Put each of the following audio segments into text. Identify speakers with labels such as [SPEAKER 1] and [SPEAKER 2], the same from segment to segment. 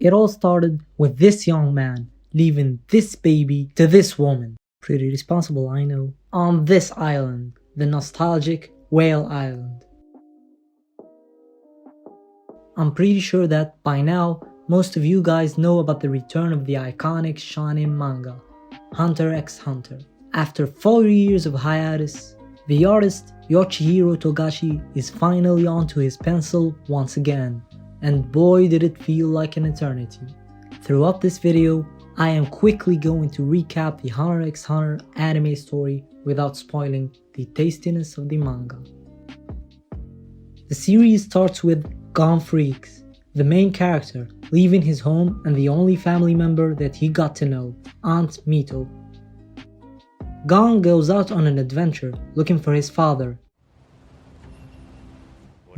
[SPEAKER 1] It all started with this young man leaving this baby to this woman. Pretty responsible, I know. On this island, the nostalgic Whale Island. I'm pretty sure that by now, most of you guys know about the return of the iconic shonen manga, Hunter x Hunter. After 4 years of hiatus, the artist Yoshihiro Togashi is finally onto his pencil once again, and boy did it feel like an eternity. Throughout this video, I am quickly going to recap the Hunter x Hunter anime story without spoiling the tastiness of the manga. The series starts with Gon Freaks, the main character, leaving his home and the only family member that he got to know, Aunt Mito. Gon goes out on an adventure looking for his father,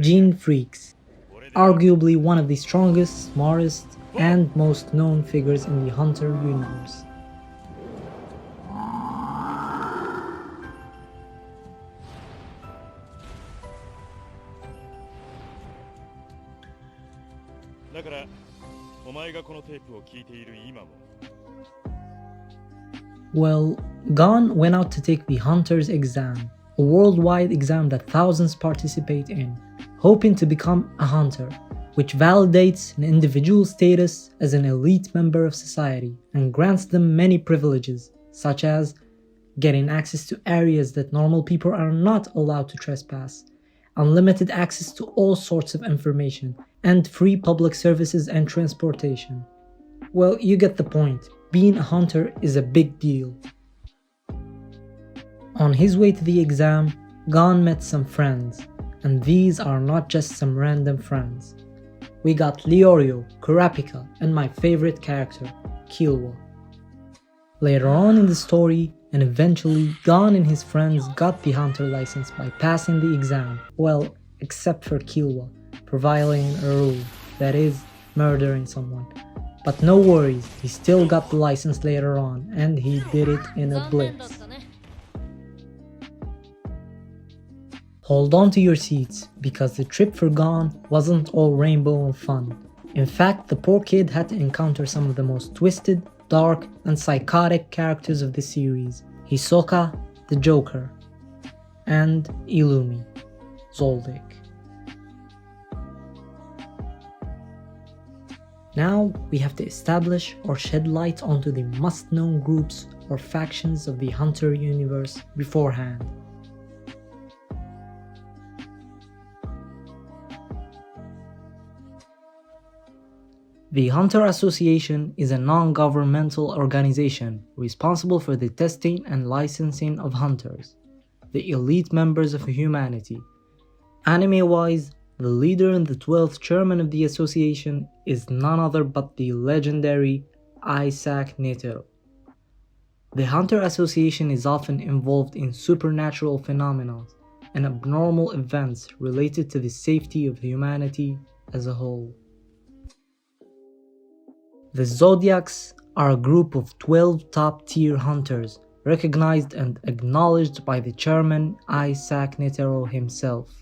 [SPEAKER 1] Gene Freaks, arguably one of the strongest, smartest, and most known figures in the Hunter universe. Well, Gon went out to take the Hunter's exam, a worldwide exam that thousands participate in, hoping to become a hunter, which validates an individual's status as an elite member of society and grants them many privileges, such as getting access to areas that normal people are not allowed to trespass, unlimited access to all sorts of information, and free public services and transportation. Well, you get the point. Being a hunter is a big deal. On his way to the exam, Gon met some friends, and these are not just some random friends. We got Leorio, Kurapika, and my favorite character, Killua. Later on in the story, and eventually, Gon and his friends got the hunter license by passing the exam. Well, except for Killua, for violating a rule, that is, murdering someone. But no worries, he still got the license later on, and he did it in a blitz. Hold on to your seats, because the trip for Gon wasn't all rainbow and fun. In fact, the poor kid had to encounter some of the most twisted, dark, and psychotic characters of the series. Hisoka, the Joker, and Illumi, Zoldyck. Now we have to establish or shed light onto the must-known groups or factions of the Hunter universe beforehand. The Hunter Association is a non-governmental organization responsible for the testing and licensing of hunters, the elite members of humanity. Anime-wise, the leader and the 12th chairman of the association is none other but the legendary Isaac Netero. The Hunter Association is often involved in supernatural phenomena and abnormal events related to the safety of humanity as a whole. The Zodiacs are a group of 12 top-tier hunters, recognized and acknowledged by the chairman Isaac Netero himself.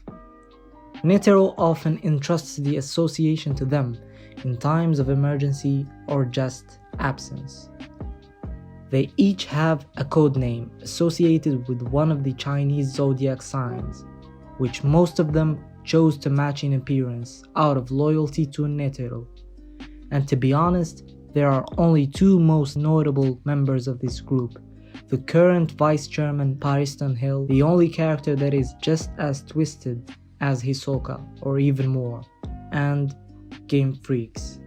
[SPEAKER 1] Netero often entrusts the association to them in times of emergency or just absence. They each have a code name associated with one of the Chinese zodiac signs, which most of them chose to match in appearance out of loyalty to Netero. And to be honest, there are only two most notable members of this group: the current vice chairman Pariston Hill, the only character that is just as twisted as Hisoka or even more, and Game Freaks.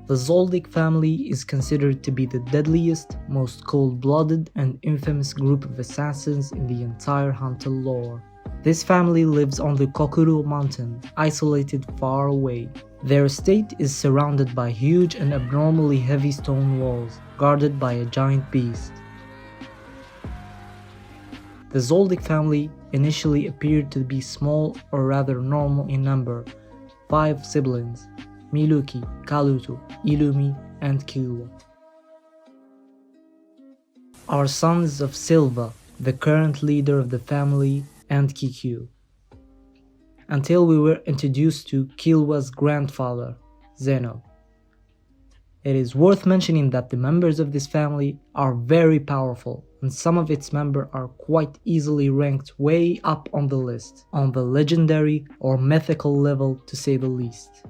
[SPEAKER 1] The Zoldyck family is considered to be the deadliest, most cold-blooded and infamous group of assassins in the entire Hunter lore. This family lives on the Kokuro mountain, isolated far away. Their estate is surrounded by huge and abnormally heavy stone walls, guarded by a giant beast. The Zoldyck family initially appeared to be small or rather normal in number, 5 siblings: Miluki, Kaluto, Illumi, and Killua. Are sons of Silva, the current leader of the family, and Kikyu. until we were introduced to Killwa's grandfather, Zeno. It is worth mentioning that the members of this family are very powerful, and some of its members are quite easily ranked way up on the list, on the legendary or mythical level to say the least.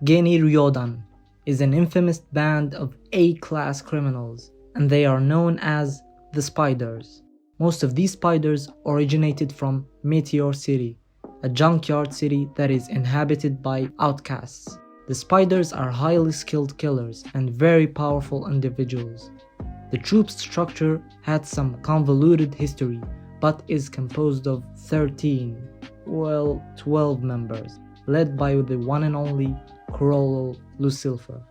[SPEAKER 1] Geni Ryodan is an infamous band of A-class criminals, and they are known as the Spiders. Most of these spiders originated from Meteor City, a junkyard city that is inhabited by outcasts. The spiders are highly skilled killers and very powerful individuals. The troop structure had some convoluted history, but is composed of 12 members, led by the one and only Colonel Lucifer.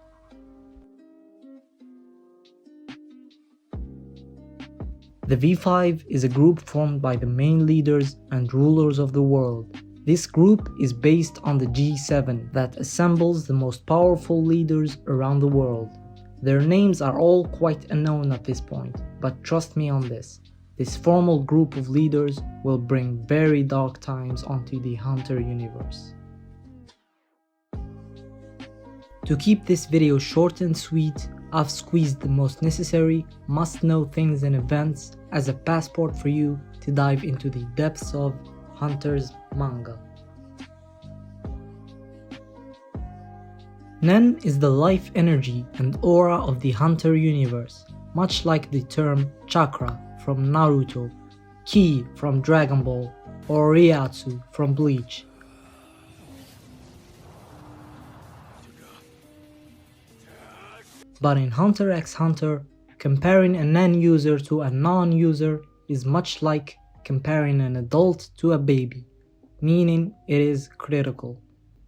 [SPEAKER 1] The V5 is a group formed by the main leaders and rulers of the world. This group is based on the G7 that assembles the most powerful leaders around the world. Their names are all quite unknown at this point, but trust me on this. This formal group of leaders will bring very dark times onto the Hunter universe. To keep this video short and sweet, I've squeezed the most necessary, must-know things and events as a passport for you to dive into the depths of Hunter's manga. Nen is the life energy and aura of the Hunter universe, much like the term chakra from Naruto, ki from Dragon Ball, or Ryatsu from Bleach. But in Hunter x Hunter, comparing a Nen user to a non-user is much like comparing an adult to a baby, meaning it is critical.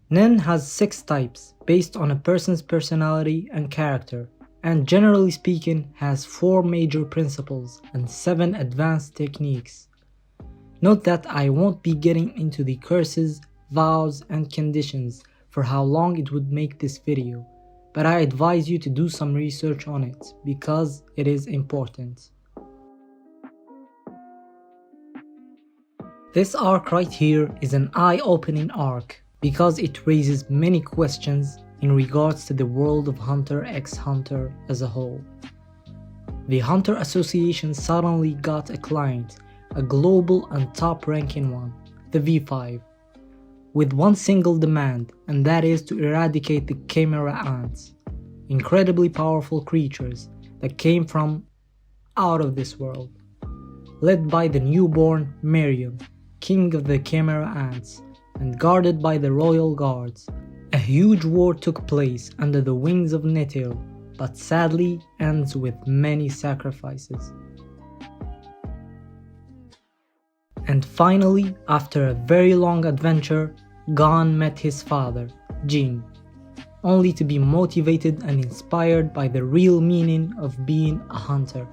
[SPEAKER 1] Nen has 6 types based on a person's personality and character, and generally speaking has 4 major principles and 7 advanced techniques. Note that I won't be getting into the curses, vows, and conditions for how long it would make this video, but I advise you to do some research on it because it is important. This arc right here is an eye-opening arc because it raises many questions in regards to the world of Hunter x Hunter as a whole. The Hunter Association suddenly got a client, a global and top-ranking one, the V5, with one single demand, and that is to eradicate the Chimera Ants, incredibly powerful creatures that came from out of this world, led by the newborn Miriam, king of the Chimera Ants, and guarded by the royal guards. A huge war took place under the wings of Netero, but sadly ends with many sacrifices. And finally, after a very long adventure, Gon met his father, Jin, only to be motivated and inspired by the real meaning of being a hunter.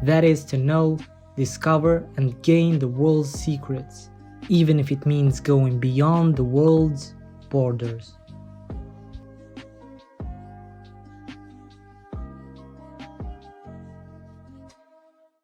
[SPEAKER 1] That is to know, discover, and gain the world's secrets, even if it means going beyond the world's borders.